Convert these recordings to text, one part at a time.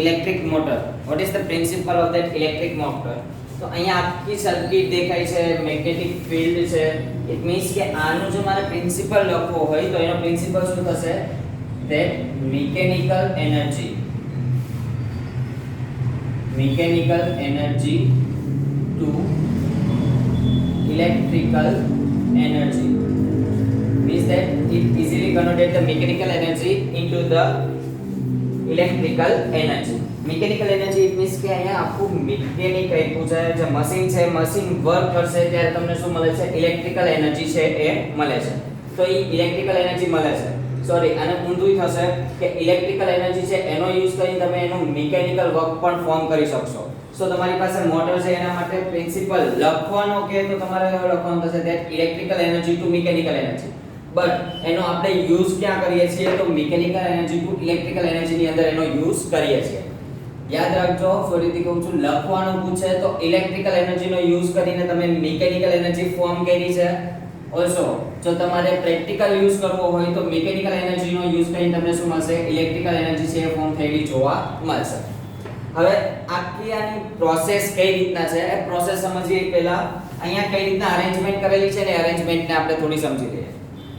Electric motor. What is the principal of that electric motor? તો અહીંયા આખી circuit દેખાય છે, મેગ્નેટિક ફિલ્ડ છે. ઇટ મીન્સ કે આનું જો મારે પ્રિન્સિપલ લખવો હોય તો એનો પ્રિન્સિપલ શું થશે? That mechanical energy. Mechanical energy to electrical energy means that it easily converted the mechanical energy into the electrical energy. Mechanical energy it means કે અહીંયા આખું મિકેનિક આપ્યું છે, જે મશીન છે, મશીન વર્ક કરશે ત્યારે તમને શું મળે છે? ઇલેક્ટ્રિકલ એનર્જી છે એ મળે છે. તો એ ઇલેક્ટ્રિકલ એનર્જી મળે છે. સોરી, આને ઊંધું થશે કે ઇલેક્ટ્રિકલ એનર્જી છે એનો યુઝ કરીને તમે એનું મિકેનિકલ વર્ક પણ ફોર્મ કરી શકશો. સો તમારી પાસે મોટર છે, એના માટે પ્રિન્સિપલ લખવાનો કે તો તમારે લખવાનું થશે that electrical energy to mechanical energy. But એનો આપણે યુઝ ક્યાં કરીએ છીએ? તો mechanical energy to electrical energy ની અંદર એનો યુઝ કરીએ છીએ. યાદ રાખજો, ફરીથી કહું છું, લખવાનું પૂછે તો ઇલેક્ટ્રિકલ એનર્જી નો યુઝ કરીને તમે મિકેનિકલ એનર્જી ફોર્મ કરી છે. ઓલસો જો તમારે પ્રેક્ટિકલ યુઝ કરવો હોય તો મિકેનિકલ એનર્જી નો યુઝ કરીને તમને શું મળશે? ઇલેક્ટ્રિકલ એનર્જી છે એ ફોર્મ થયેલી જોવા મળશે. હવે આખી આની પ્રોસેસ કઈ રીતના છે એ પ્રોસેસ સમજીએ પહેલા અહીંયા કઈ રીતના અરેન્જમેન્ટ કરેલી છે ને અરેન્જમેન્ટને આપણે થોડી સમજી લઈએ.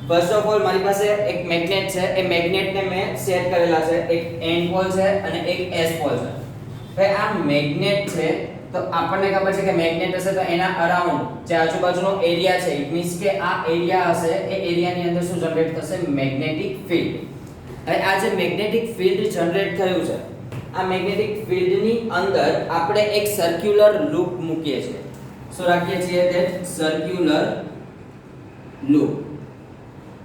ફર્સ્ટ ઓફ ઓલ મારી પાસે એક મેગ્નેટ છે, એ મેગ્નેટને મેં સેટ કરેલા છે. એક એન પોલ છે અને એક એસ પોલ છે. હવે આ મેગ્નેટ છે તો આપણને ખબર છે કે મેગ્નેટ હશે તો એના અરાઉન્ડ જે આજુબાજુનો એરિયા છે, ઇટ મીન્સ કે આ એરિયા હશે, એ એરિયાની અંદર શું જનરેટ થશે? Magnetic field. હવે આ જે મેગ્નેટિક ફિલ્ડ જનરેટ થયું છે, આ મેગ્નેટિક ફિલ્ડની અંદર આપણે એક સર્ક્યુલર લૂપ મૂકીએ છીએ. શું રાખીએ છીએ? That circular loop.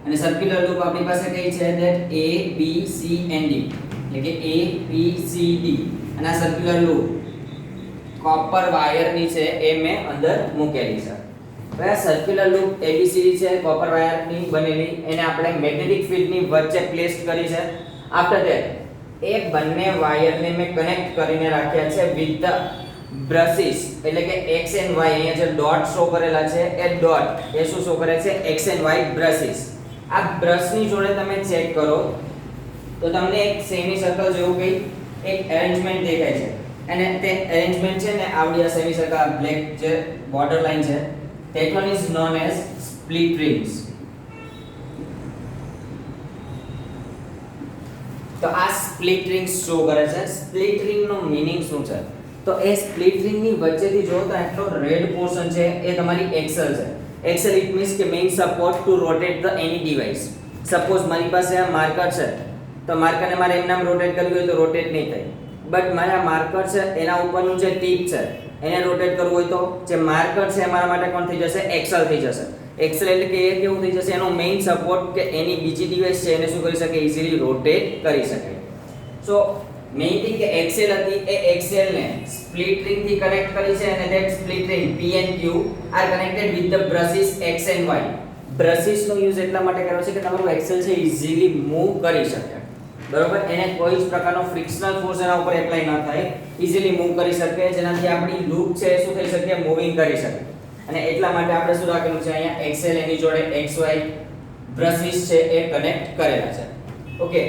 અને સર્ક્યુલર લૂપ આપણી પાસે કઈ છે? That A B C and D, એટલે કે A B C D. અને આ સર્ક્યુલર લૂપ કોપર વાયરની છે એ મેં અંદર મૂકેલી છે. હવે આ સર્ક્યુલર લૂપ ABCD છે, કોપર વાયરની બનેલી, એને આપણે મેગ્નેટિક ફિલ્ડની વચ્ચે પ્લેસ કરી છે. આફ્ટર ધેટ એ બંને વાયરને મેં કનેક્ટ કરીને રાખ્યા છે વિથ ધ બ્રશિસ, એટલે કે x and y. અહીંયા જે ડોટ શો કરેલા છે એ ડોટ એ શું શો કરે છે? x and y brushes. આ બ્રશની જોડે તમે ચેક કરો તો તમને એક સેમી સર્કલ જેવું કંઈ એક અરેન્જમેન્ટ દેખાય છે. અને તે અરેન્જમેન્ટ છે ને આવડી આ સેમી સર્કલ બ્લેક જે બોર્ડર લાઈન છે, that one is known as split rings. તો આ સ્પ્લિટ રિંગ્સ શો કરે છે. સ્પ્લિટ રિંગ નો મીનિંગ શું છે? તો એ સ્પ્લિટ રિંગ ની વચ્ચેથી જો તો આટલો રેડ પોર્શન છે એ તમારી એક્સેલ છે. એક્સેલ ઇટ મીન્સ કે main support two rotate the any device. Suppose મારી પાસે આ માર્કર છે તો માર્કરને મારે એમ નામ રોટેટ કરવું હોય તો રોટેટ નહીં થાય. બટ મારા માર્કર છે એના ઉપરનું જે ટીપ છે એને રોટેટ કરવું હોય તો જે માર્કર છે મારા માટે કોણ થઈ જશે? એક્સેલ થઈ જશે. એક્સેલ એટલે કે એ કેવું થઈ જશે? એનો મેઇન સપોર્ટ કે એની બીજી ડિવાઇસ છે એને શું કરી શકે? ઇઝીલી રોટેટ કરી શકે. સો મેઇન થિંગ કે એક્સેલ હતી એ એક્સેલ ને સ્પ્લિટ રિંગ થી કનેક્ટ કરી છે અને that split ring P and Q are connected with the brushes X and Y. Brushes નો યુઝ એટલા માટે કર્યો છે કે તમારું એક્સેલ છે ઇઝીલી મૂવ કરી શકે. બરોબર, એને કોઈ જ પ્રકારનો ફ્રિક્શનલ ફોર્સ એના ઉપર એપ્લાય ન થાય, ઇઝીલી મૂવ કરી શકે, જેનાથી આપણી લૂપ છે શું થઈ શકે? મૂવિંગ કરી શકે. અને એટલા માટે આપણે શું રાખેલું છે? અહીંયા એક્સેલ એની જોડે XY બ્રશિસ છે એ કનેક્ટ કરેલા છે. ઓકે,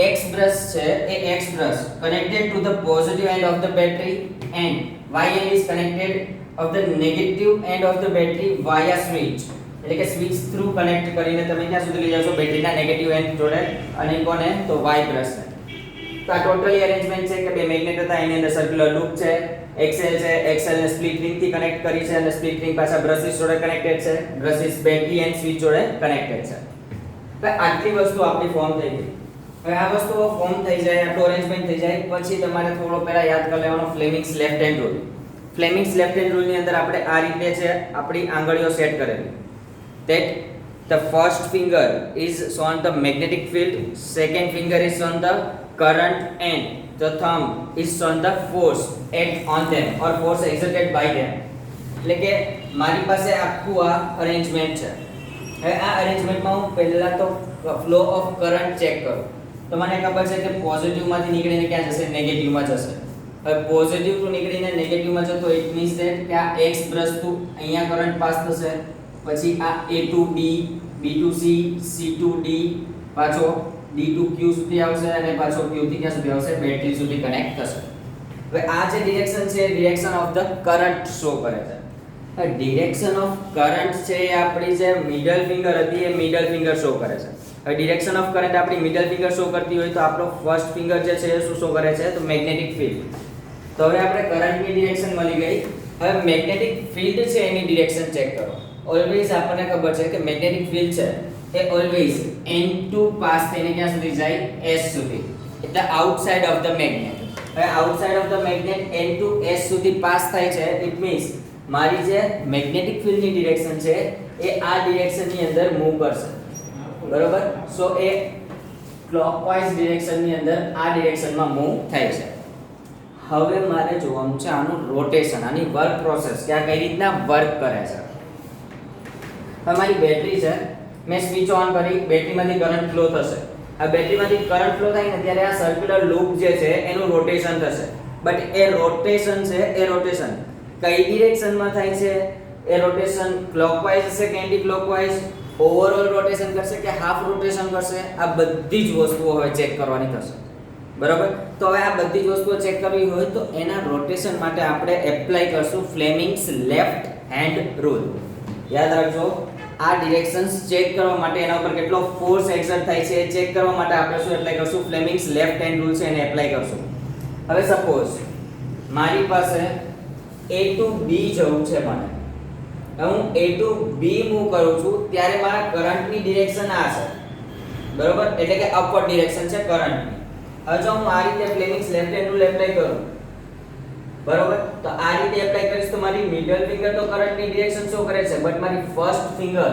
X બ્રશ છે એ X brush connected to the positive end of the battery and Y end is connected of the negative end of the battery via switch. એટલે કે switch through connect કરીને તમે ક્યાં સુધી લઈ જશો? બેટરીના નેગેટિવ એન્ડ જોડે. અને કોને? તો Y બ્રશ ને. તો આ ટોટલી અરેન્જમેન્ટ છે કે બે મેગ્નેટ હતા, એની અંદર સર્ક્યુલર લૂપ છે, એક્સેલ છે, એક્સેલ ને સ્પ્લિટ રિંગ થી કનેક્ટ કરી છે અને સ્પ્લિટ રિંગ પાછા બ્રશિસ જોડે કનેક્ટેડ છે, બ્રશિસ બેટરી એન્ડ સ્વિચ જોડે કનેક્ટેડ છે. તો આટલી વસ્તુ આપણી ફોર્મ થઈ ગઈ. હવે આ વસ્તુઓ ફોર્મ થઈ જાય, આટલું અરેન્જમેન્ટ થઈ જાય પછી તમારે થોડો પહેલા યાદ કરી લેવાનો Fleming's left hand rule. Fleming's left hand rule ની અંદર આપણે આ રીતે છે આપણી આંગળીઓ સેટ કરેલી. that the first finger is on the magnetic field, second finger is on the current and the thumb is on the force act on them or force exerted by them. એટલે કે મારી પાસે આખું આ arrangement છે. હવે આ અરેન્જમેન્ટમાં હું પહેલા તો ફ્લો ઓફ કરંટ ચેક કરું તો મને ખબર છે કે પોઝિટિવ માંથી નીકળીને ક્યાં જશે? નેગેટિવ માં જશે. હવે પોઝિટિવ ટુ નીકળીને નેગેટિવ માં જતો ઇટ મીન્સ ધેટ કે આ x બ્રશ ટુ અહીંયા કરંટ પાસ થશે, પછી આ A to B, B to C, C to D, પાછો D to Q સુધી આવશે અને પાછો Q થી ક્યાં સુધી આવશે બેટરી સુધી કનેક્ટ થશે. હવે આ જે ડિરેક્શન છે direction of the current show કરે છે. ડિરેક્શન ઓફ કરંટ છે એ આપણી જે મિડલ ફિંગર હતી એ મિડલ ફિંગર શો કરે છે. હવે ડિરેક્શન ઓફ કરંટ આપણી મિડલ ફિંગર શો કરતી હોય તો આપણો ફર્સ્ટ ફિંગર જે છે એ શું શો કરે છે તો મેગ્નેટિક ફિલ્ડ. તો હવે આપણે કરંટની ડિરેક્શન મળી ગઈ. હવે મેગ્નેટિક ફિલ્ડ છે એની ડિરેક્શન ચેક કરો. ઓલવેઝ આપણને ખબર છે કે મેગ્નેટિક ફિલ્ડ છે એ ઓલવેઝ N2 પાસ થઈને ક્યાં સુધી જાય S સુધી, એટલે આઉટસાઇડ ઓફ ધ મેગ્નેટ. હવે outside of the magnet N2 S સુધી પાસ થાય છે. ઇટ મીન્સ મારી જે મેગ્નેટિક ફિલ્ડની ડિરેક્શન છે એ આ ડિરેક્શનની અંદર મૂવ કરશે, બરોબર. સો એ ક્લોકવાઇઝ ડિરેક્શનની અંદર આ ડિરેક્શનમાં મૂવ થાય છે. હવે મારે જોવાનું છે આનું રોટેશન, આની વર્ક પ્રોસેસ કે આ કઈ રીતના વર્ક કરે છે. હવે મારી બેટરી છે, મેં સ્વિચ ઓન કરી, બેટરીમાંથી કરંટ ફ્લો થશે. આ બેટરીમાંથી કરંટ ફ્લો થાય ને ત્યારે આ સર્ક્યુલર લૂપ જે છે એનું રોટેશન થશે. બટ એ રોટેશન છે એ રોટેશન કઈ ડિરેક્શનમાં થાય છે? એ રોટેશન ક્લોકવાઇઝ હશે કે એન્ટી ક્લોકવાઇઝ, ઓવરઓલ રોટેશન કરશે કે હાફ રોટેશન કરશે? આ બધી જ વસ્તુઓ હવે ચેક કરવાની થશે, બરાબર. તો હવે આ બધી જ વસ્તુઓ ચેક કરવી હોય તો એના રોટેશન માટે આપણે એપ્લાય કરશું ફ્લેમિંગ્સ લેફ્ટ હેન્ડ રૂલ. યાદ રાખજો, આ ડિરેક્શન્સ ચેક કરવા માટે એના ઉપર કેટલો ફોર્સ એક્સર્ટ થાય છે એ ચેક કરવા માટે આપણે શું એપ્લાય કરશું? ફ્લેમિંગ્સ લેફ્ટ હેન્ડ રૂલ છે એને એપ્લાય કરશું. હવે સપોઝ મારી પાસે A to B જવું છે મને. હવે હું A to B મૂવ કરું છું ત્યારે મારા કરંટની ડિરેક્શન આ છે, બરોબર, એટલે કે અપવર્ડ ડિરેક્શન છે કરંટની. હવે જો હું આ રીતે ફ્લેમિંગ્સ લેફ્ટ હેન્ડ રૂલ એપ્લાય કરું, બરોબર, તો આ રીતે એપ્લાય કરીશ તો મારી મિડલ ફિંગર તો કરંટની ડિરેક્શન શો કરે છે, બટ મારી ફર્સ્ટ ફિંગર,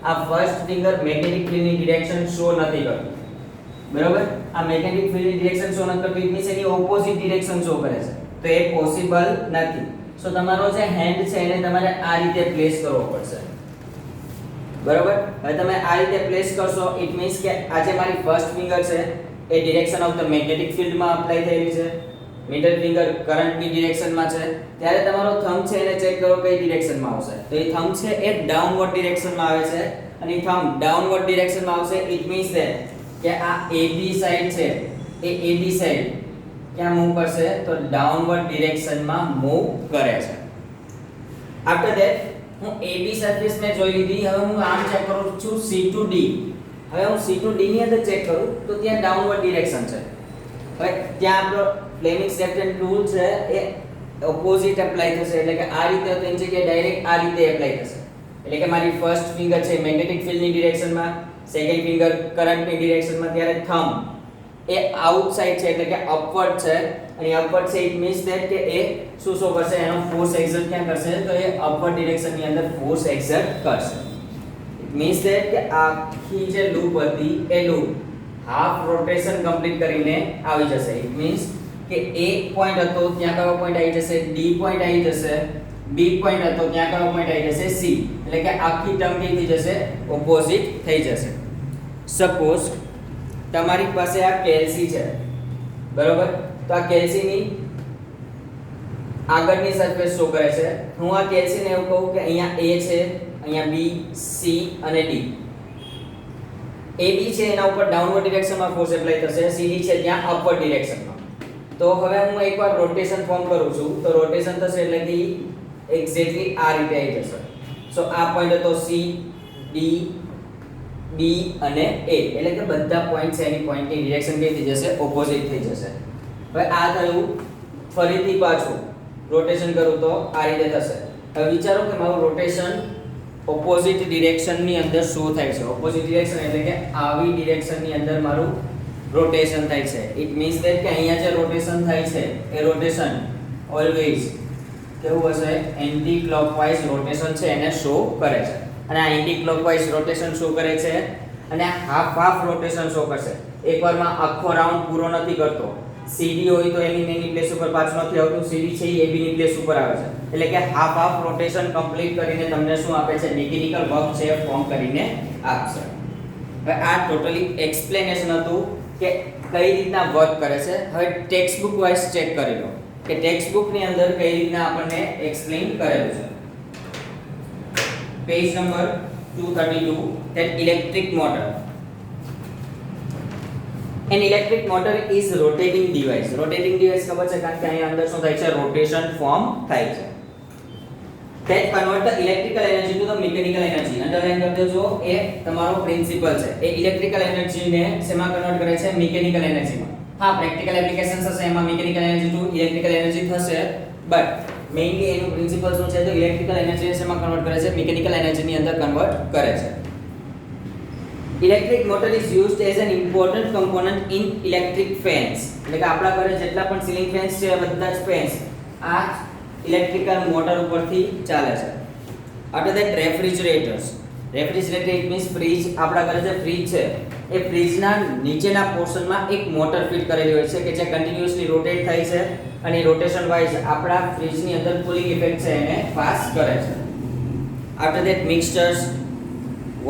આ ફર્સ્ટ ફિંગર મેગ્નેટિક ફિલ્ડની ડિરેક્શન શો નથી કરતી, બરોબર. આ મેગ્નેટિક ફિલ્ડની ડિરેક્શન શો નથી કરતી, એટલે એની ઓપોઝિટ ડિરેક્શન શો કરે છે. તો એ પોસિબલ નથી. સો તમારો જે હેન્ડ છે એને તમારે આ રીતે પ્લેસ કરવો પડશે, બરોબર. હવે તમે આ રીતે પ્લેસ કરશો, ઇટ મીન્સ કે આ જે મારી ફર્સ્ટ ફિંગર છે એ ડિરેક્શન ઓફ ધ મેગ્નેટિક ફિલ્ડમાં અપ્લાય થયેલી છે, મિડલ ફિંગર કરંટની ડિરેક્શનમાં છે. ત્યારે તમારો થંબ છે એને ચેક કરો કઈ ડિરેક્શનમાં આવશે. તો એ થંબ છે એ ડાઉનવર્ડ ડિરેક્શનમાં આવે છે અને એ થંબ ડાઉનવર્ડ ડિરેક્શનમાં આવશે. ઇટ મીન્સ ધેટ કે આ AB સાઈડ છે એ AB સાઈડ ક્યાં મૂવ કરશે? તો ડાઉનવર્ડ ડિરેક્શનમાં મૂવ કરે છે. આફ્ટર ધેટ હું AB સરફેસ મેં જોઈ લીધી. હવે હું આમ ચેક કરું છું C to D. હવે હું C to D ની અંદર ચેક કરું તો ત્યાં ડાઉનવર્ડ ડિરેક્શન છે. હવે ત્યાં આપણો ફ્લેમિંગ્સ લેફ્ટ હેન્ડ રૂલ છે એ ઓપોઝિટ એપ્લાય થશે, એટલે કે આ રીતે તો એની જગ્યાએ ડાયરેક્ટ આ રીતે એપ્લાય થશે. એટલે કે મારી ફર્સ્ટ ફિંગર છે મેગ્નેટિક ફિલ્ડની ડિરેક્શનમાં, સેકન્ડ ફિંગર કરંટની ડિરેક્શનમાં, ત્યારે થંબ એ આઉટસાઇડ છે એટલે કે અપવર્ડ છે. અને અપવર્ડ છે ઇટ મીન્સ ધેટ કે એ શું શો કરશે? એનો ફોર્સ એક્સર્ટ ક્યાં કરશે? તો એ અપવર્ડ ડિરેક્શનની અંદર ફોર્સ એક્સર્ટ કરશે. ઇટ મીન્સ ધેટ કે આખી જે લૂપ હતી એ લૂપ હાફ રોટેશન કમ્પ્લીટ કરીને આવી જશે. ઇટ મીન્સ કે એક પોઈન્ટ હતો ત્યાં કયો પોઈન્ટ આવી જશે? D પોઈન્ટ આવી જશે. B પોઈન્ટ હતો ત્યાં કયો પોઈન્ટ આવી જશે? C. એટલે કે આખી ટર્મ કઈ થઈ જશે? ઓપોઝિટ થઈ જશે. સપોઝ તમારી પાસે આ કેલ્સી છે, બરોબર. તો આ કેલ્સીની આગળની સરફેસ શો કરે છે. હું આ કેલ્સીને એવું કહું કે અહીંયા A છે, અહીંયા B, C અને D. AB છે એના ઉપર ડાઉનવર્ડ ડિરેક્શનમાં ફોર્સ એપ્લાય થશે, CD છે ત્યાં અપવર્ડ ડિરેક્શનમાં. તો હવે હું એકવાર રોટેશન ફોર્મ કરું છું તો રોટેશન થશે એટલે કે એક્ઝેક્ટલી આ રીતે આવી જશે. સો આ પોઈન્ટ હતો C, D, B અને A, એટલે કે બધા પોઈન્ટ છે એની પોઈન્ટની ડિરેક્શન કઈ થઈ જશે? ઓપોઝિટ થઈ જશે. હવે આ થયું, ફરીથી પાછું રોટેશન કરું તો આ રીતે થશે. હવે વિચારો કે મારું રોટેશન ઓપોઝિટ ડિરેક્શનની અંદર શું થાય છે? ઓપોઝિટ ડિરેક્શન એટલે કે આવી ડિરેક્શનની અંદર મારું રોટેશન થાય છે. ઇટ મીન્સ ધેટ કે અહીંયા જે રોટેશન થાય છે એ રોટેશન ઓલવેઝ કેવું હશે? એન્ટી ક્લોકવાઇઝ રોટેશન છે એને શો કરે છે. અને આ એન્ટી ક્લોકવાઇઝ રોટેશન શો કરે છે અને હાફ હાફ રોટેશન શો કરશે. એકવારમાં આખો રાઉન્ડ પૂરો નથી કરતો. CD હોય તો એની પ્લેસ ઉપર પાછું નથી આવતું, CD છે એ AB ની પ્લેસ ઉપર આવે છે. એટલે કે હાફ હાફ રોટેશન કમ્પ્લીટ કરીને તમને શું આપે છે? મિકેનિકલ વર્ક છે ફોર્મ કરીને આપશે. હવે આ ટોટલી એક્સપ્લેનેશન હતું કે કઈ રીતના વર્ક કરે છે. હવે ટેક્સ્ટ બુક વાઇઝ ચેક કરી લો કે ટેક્સ્ટ બુક ની અંદર કઈ રીતના આપણને એક્સપ્લેન કરેલું છે. Page number 232 that electric motor. An electric motor is rotating device. Rotating device ખબર છે કારણ કે અહીંયા અંદર શું થાય છે રોટેશન ફોર્મ થાય છે. That convert the electrical energy to the mechanical energy. Underline કરી દેજો એ તમારો પ્રિન્સિપલ છે. એ ઇલેક્ટ્રિકલ એનર્જી ને શેમાં કન્વર્ટ કરે છે મિકેનિકલ એનર્જીમાં. હા પ્રેક્ટિકલ એપ્લિકેશન્સ હશે એમાં mechanical energy to electrical energy થશે બટ મેઇનલી એનું પ્રિન્સિપલ શું છે તો ઇલેક્ટ્રિકલ એનર્જી શેમાં કન્વર્ટ કરે છે મિકેનિકલ એનર્જીની અંદર કન્વર્ટ કરે છે. Electric motor is used as an important component in electric fans. એટલે કે આપણા ઘરે જેટલા પણ સીલિંગ ફેન્સ છે બધા જ ફેન્સ આ ઇલેક્ટ્રિકલ મોટર ઉપરથી ચાલે છે. After that refrigerators. Refrigerator it means fridge. આપણા ઘરે જે ફ્રીજ છે એ ફ્રીજના નીચેના પોર્શનમાં એક મોટર ફિટ કરેલી હોય છે કે જે કન્ટિન્યુઅસલી રોટેટ થાય છે અને રોટેશન વાઇઝ આપણા ફ્રીજની અંદર કુલિંગ ઇફેક્ટ છે એને પાસ કરે છે. After that mixtures,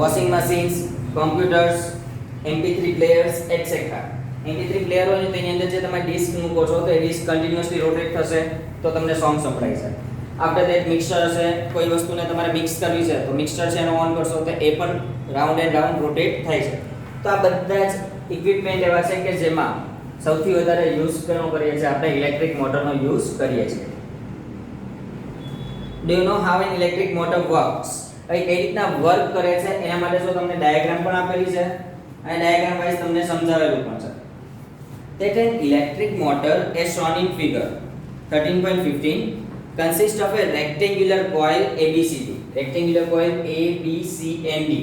washing machines, computers, MP3 players etc. MP3 player હોય તો એની અંદર જે તમે ડિસ્ક મૂકો છો તો એ ડિસ્ક કન્ટિન્યુઅસલી રોટેટ થશે તો તમને સોંગ સંભળાય છે. આફ્ટર ધેટ મિક્સર હશે કોઈ વસ્તુને તમારે મિક્સ કરવી છે તો મિક્સર છે એનો ઓન કરશો તો એ પણ રાઉન્ડ એન્ડ રાઉન્ડ રોટેટ થાય છે. તો આ બધા જ ઇક્વિપમેન્ટ એવા છે કે જેમાં સૌથી વધારે યુઝ કરવાનો કરીએ છીએ આપણે ઇલેક્ટ્રિક મોટરનો યુઝ કરીએ છીએ. Do you know how an electric motor works? કઈ રીતના વર્ક કરે છે એના માટે જો તમને ડાયાગ્રામ પણ આપેલી છે અને ડાયાગ્રામ વાઇઝ તમને સમજાવેલું પણ છે. That an electric motor as shown in figure 13.15 consists of a rectangular coil ABCD. Rectangular coil A, B, C and D.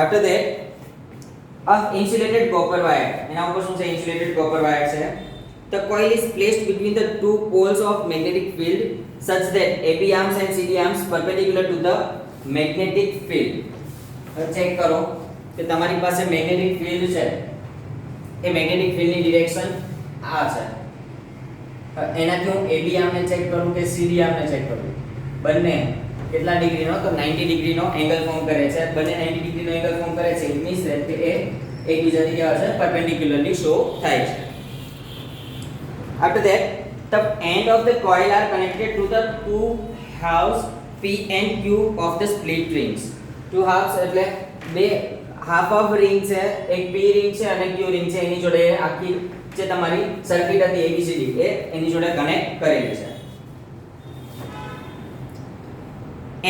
After that, a insulated copper wire. એના ઉપર શું છે insulated copper wire છે. The coil is placed between the two poles of magnetic field such that AB arms and CD arms perpendicular to the magnetic field. હવે check કરો કે તમારી પાસે મેગ્નેટિક ફિલ્ડ છે એ મેગ્નેટિક ફિલ્ડની ડિરેક્શન આ છે. એનાથી હું AB આર્મને ચેક કરું કે CD આર્મને ચેક કરું બંને કેટલા ડિગ્રીનો તો 90 ડિગ્રીનો એંગલ ફોર્મ કરે છે. બંને 90 ડિગ્રીનો એંગલ ફોર્મ કરે છે ઇટ મીન્સ ધેટ એ એકબીજાથી કેવા છે પરપેન્ડિક્યુલરલી શો થાય છે. After that, the end of the coil are connected to the two halves P and Q of the split rings. Two halves એટલે બે હાફ ઓફ રિંગ છે એક P રિંગ છે અને Q રિંગ છે એની જોડે આખી જે તમારી સર્કિટ હતી ABCD એ એની જોડે કનેક્ટ કરેલી છે.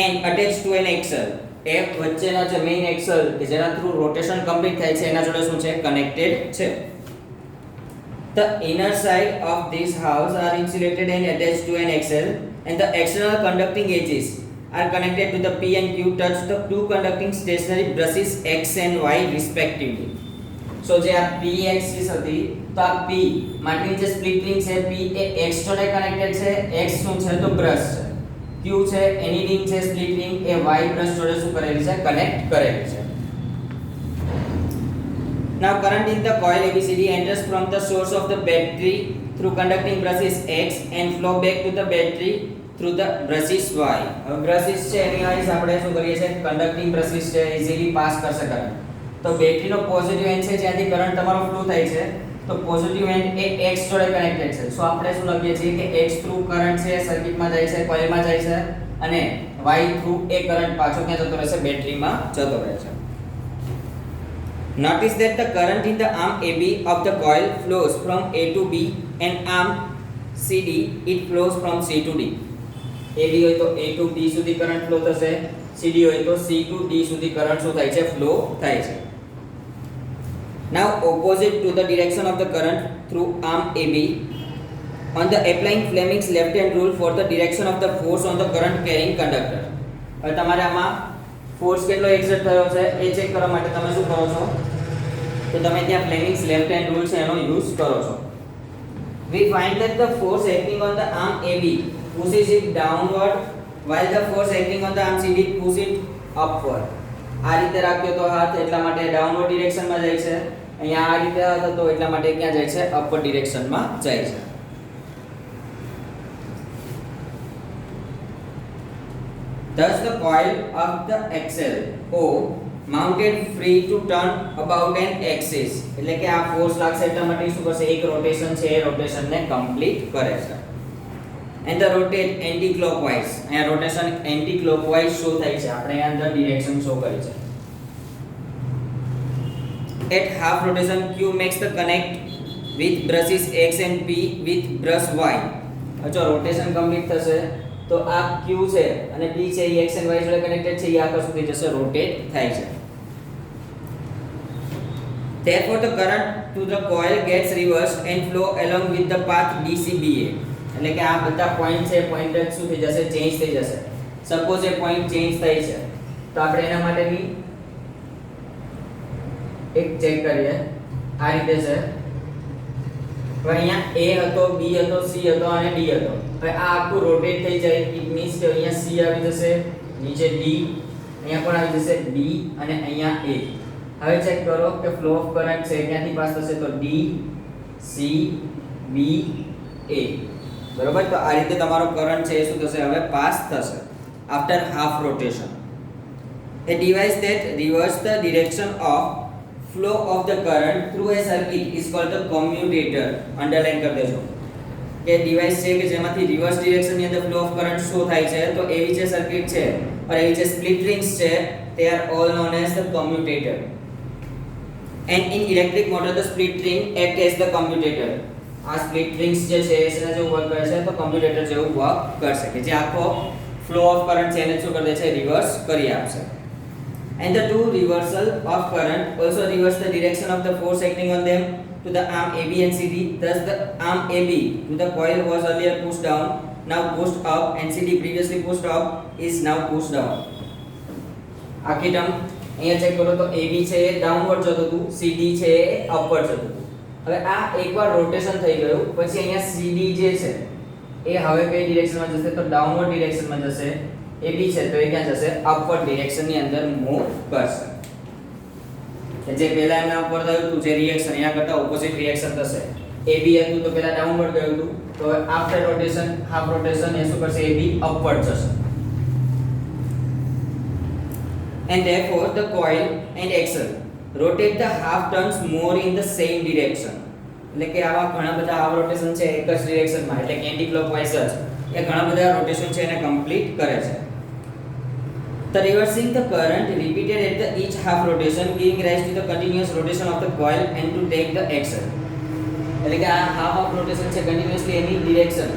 And attached to an axle. એ વચ્ચેના જે મેઇન એક્સલ કે જેના થ્રુ રોટેશન કમ્પ્લીટ થાય છે એના જોડે શું છે કનેક્ટેડ છે. The inner side of these halves are insulated and attached to an axle and the external conducting edges are connected to the P and Q touch the two conducting stationary brushes X and Y respectively. So જે આ P axis હતી તો આ P માટેની જે split ring છે P એ X જોડે connected છે. X શું છે તો બ્રશ છે. Q છે એની રિંગ છે સ્પ્લિટ રિંગ એ Y બ્રશ જોડે શું કરેલી છે કનેક્ટ કરેલી છે. Now current in the coil ABCD enters from the source of the battery through conducting brushes X and flow back to the battery through the brushes Y. હવે brushes છે એની wise આપણે શું કરીએ છે conducting brushes છે easily pass કરશે current. તો બેટરીનો પોઝિટિવ એન્ડ છે જ્યાંથી કરંટ તમારો ફ્લો થાય છે તો પોઝિટિવ એન્ડ એ X જોડે કનેક્ટેડ છે. સો આપણે શું લખીએ છીએ કે X થ્રુ કરંટ છે સર્કિટમાં જાય છે કોઇલમાં જાય છે અને Y થ્રુ એ કરંટ પાછો ક્યાં જતો રહેશે બેટરીમાં જતો રહે છે. Notice that the current in the arm AB of the coil flows from A to B and arm CD it flows from C to D. AB હોય તો A to B સુધી કરંટ ફ્લો થશે. CD હોય તો C to D સુધી current શું થાય છે ફ્લો થાય છે. Now opposite to the direction of the current through arm AB on the applying Fleming's left hand rule for the direction of the force on the current carrying conductor. હવે તમારે આમાં force કેટલો એક્ઝર્ટ થયો છે એ check કરવા માટે તમે શું કરો છો તો તમે ત્યાં ફ્લેમિંગ્સ લેફ્ટ હેન્ડ રૂલ છે એનો યુઝ કરો છો. We find that the force acting on the arm AB pushes it downward while the force acting on the arm CD pushes it upward. આ રીતે રાખ્યો તો હાથ એટલા માટે ડાઉનવર્ડ ડિરેક્શનમાં જાય છે. અહીંયા આ રીતે હાથ હતો એટલા માટે ક્યાં જાય છે અપવર્ડ ડિરેક્શનમાં જાય છે. Thus the coil of the axle O mounted free to turn about an axis. એટલે કે આ ફોર્સ લાગશે એટલા માટે શું કરશે એક રોટેશન છે એ રોટેશનને કમ્પ્લીટ કરે છે. And the rotate anti clockwise. અહીંયા રોટેશન એન્ટી ક્લોકવાઇઝ શો થાય છે. આપણે અહીંયા અંદર ડિરેક્શન શો કરી છે. at half rotation q makes the connect with brushes x and p with brush y. જો રોટેશન કમ્પ્લીટ થશે તો આ q છે અને p છે એ x and y જોડે કનેક્ટેડ છે, એ આખો સુધી જશે રોટેટ થાય છે. Therefore the current to the coil gets reversed and flow along with the path DCBA. એટલે કે આ બધા પોઈન્ટ છે, પોઈન્ટ શું થઈ જશે, ચેન્જ થઈ જશે. સપોઝ એ પોઈન્ટ ચેન્જ થઈ છે તો આપણે એના માટેની એક ચેક કરીએ. આ રીતે છે, હવે અહીંયા A હતો, B હતો, C હતો અને D હતો. હવે આ આખું રોટેટ થઈ જાય, ઇટ મીન્સ કે અહીંયા C આવી જશે, નીચે D, અહીંયા પણ આવી જશે B અને અહીંયા A. હવે ચેક કરો કે ફ્લો ઓફ કરંટ છે ક્યાંથી પાસ થશે, તો D C B A. બરોબર, તો આ રીતે તમારો કરંટ છે એ શું થશે, હવે પાસ થશે after half rotation. A device that reverses the direction of flow of the current through a circuit is called the commutator. Underline કરી દેજો કે ડિવાઇસ છે કે જેમાંથી રિવર્સ ડિરેક્શન ની અંદર ફ્લો ઓફ કરંટ શો થાય છે, તો એવી જે સર્કિટ છે or એવી જે સ્પ્લિટ રિંગ્સ છે, they are all known as the commutator. And in electric motor the split ring act as the commutator. આ સ્પ્લિટ રિંગ્સ જે છે એના જેવું વર્ક કરે છે, તો કમ્પ્યુટેટર જેવું વર્ક કરશે કે જે આખો ફ્લો ઓફ કરંટ છે એને શું કરી દે છે, રિવર્સ કરી આપશે. And the two reversal of current also reverse the direction of the force acting on them to the arm AB and CD. Thus the arm AB to the coil was earlier pushed down, now pushed up, and CD previously pushed up is now pushed down. આખી term અહીંયા check કરો તો AB છે એ downward જતું હતું, CD છે એ upward જતું હતું. હવે આ એકવાર રોટેશન થઈ ગયું પછી અહીંયા CD જે છે એ હવે કઈ ડિરેક્શનમાં જશે, તો ડાઉનવર્ડ ડિરેક્શનમાં જશે. AB છે તો એ ક્યાં જશે, અપવર્ડ ડિરેક્શનની અંદર મૂવ કરશે. જે પહેલા એના ઉપર થયું હતું જે રિએક્શન, એના કરતા ઓપોઝિટ રિએક્શન થશે. AB હતું તો પહેલા ડાઉનવર્ડ ગયું હતું, તો આફ્ટર રોટેશન હાફ રોટેશન એ શું કરશે, AB અપવર્ડ જશે. And therefore the coil and axle rotate the half turns more in the same direction. એટલે કે આવા ઘણા બધા હાફ રોટેશન છે એક જ ડિરેક્શનમાં, એટલે કે એન્ટી ક્લોકવાઇઝ જ એ ઘણા બધા રોટેશન છે એને કમ્પ્લીટ કરે છે. The reversing the current repeated at the each half rotation giving rise to the continuous rotation of the coil and to take the axle. એટલે કે આ હાફ ઓફ રોટેશન છે કન્ટિન્યુઅસલી એની ડિરેક્શન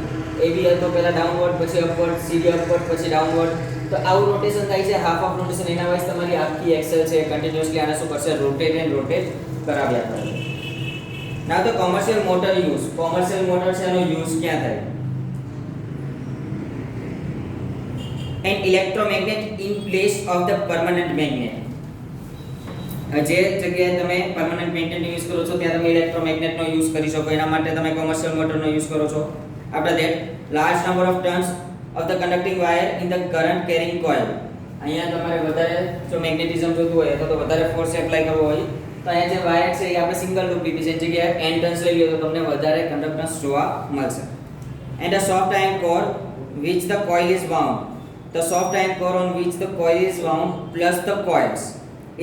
AB હતો પહેલા downward પછી upward, CD upward પછી downward, તો આવું રોટેશન થાય છે હાફ ઓફ રોટેશન. એના વાઇઝ તમારી આખી એક્સેલ છે કન્ટિન્યુઅસલી આને શું કરશે, રોટેટ એન્ડ રોટેટ કરાવ્યા કરશે. નાઉ તો commercial motor use. Commercial motor છે એનો યુઝ ક્યાં થાય, an electromagnet in place of the permanent magnet. જે જગ્યાએ તમે પરમનન્ટ મેગ્નેટ યુઝ કરો છો ત્યાં તમે ઇલેક્ટ્રોમેગ્નેટનો યુઝ કરી શકો, એના માટે તમે કોમર્શિયલ મોટરનો યુઝ કરો છો. After that, large number of turns of the conducting wire in the current carrying coil. અહીંયા તમારે વધારે જો મેગ્નેટિઝમ જોતું હોય અથવા તો વધારે ફોર્સ એપ્લાય કરવો હોય તો અહીંયા જે વાયર છે એ આપણે સિંગલ લૂપ લીધી છે, જગ્યાએ n ટર્ન્સ લઈ લો તો તમને વધારે કંડક્ટન્સ જોવા મળશે. And a soft iron core which the coil is wound. The soft iron core on which the coil is wound plus the coils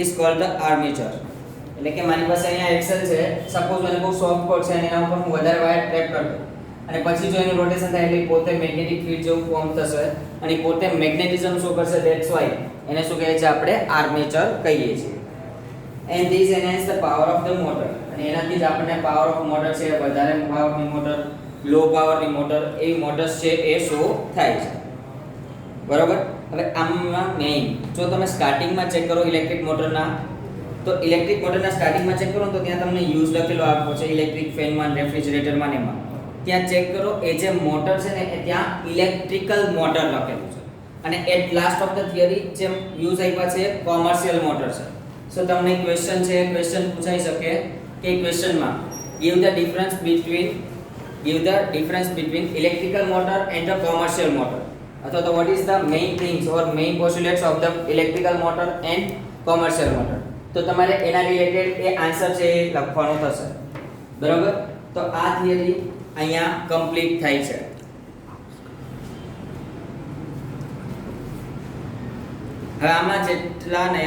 is called the armature. એટલે કે મારી પાસે અહીંયા એક્સેલ છે, સપોઝ મને બહુ સોફ્ટ કોર છે અને એના ઉપર હું વધારે વાયર ટ્રેપ કરતો અને પછી જો એનું રોટેશન થાય એટલે પોતે મેગ્નેટિક ફીલ્ડ જેવું ફોર્મ થશે અને પોતે મેગ્નેટિઝમ શો કરશે, ધેટ્સ વાય એને શું કહે છે, આપણે આર્મેચર કહીએ છીએ. And this enhance the power of the motor. અને એનાથી જ આપણને પાવર ઓફ મોટર છે, વધારે પાવરની મોટર, લો પાવરની મોટર, એવી મોટર્સ છે એ શો થાય છે. બરાબર. હવે આમાં મેઇન જો તમે સ્ટાર્ટિંગમાં ચેક કરો ઇલેક્ટ્રિક મોટરના, તો ઇલેક્ટ્રિક મોટરના સ્ટાર્ટિંગમાં ચેક કરો તો ત્યાં તમને યુઝ લખેલો આપો છે ઇલેક્ટ્રિક ફેનમાં, રેફ્રિજરેટરમાં ને એમાં. ત્યાં ચેક કરો એ જે મોટર છે ને એ ત્યાં ઇલેક્ટ્રિકલ મોટર લખેલું છે અને at last of the theory જે યુઝ આપ્યા છે કોમર્શિયલ મોટર છે. સો તમને ક્વેશ્ચન છે, ક્વેશ્ચન પૂછાઈ શકે કે ક્વેશ્ચનમાં give the difference between electrical motor and the commercial motor, અથવા તો what is the main things or main postulates of the electrical motor and commercial motor. તો તમારે એના રિલેટેડ એ આન્સર છે એ લખવાનો થશે. બરાબર. તો આ થિયરી અહીંયા કમ્પ્લીટ થાય છે. હવે આમાં જેટલાને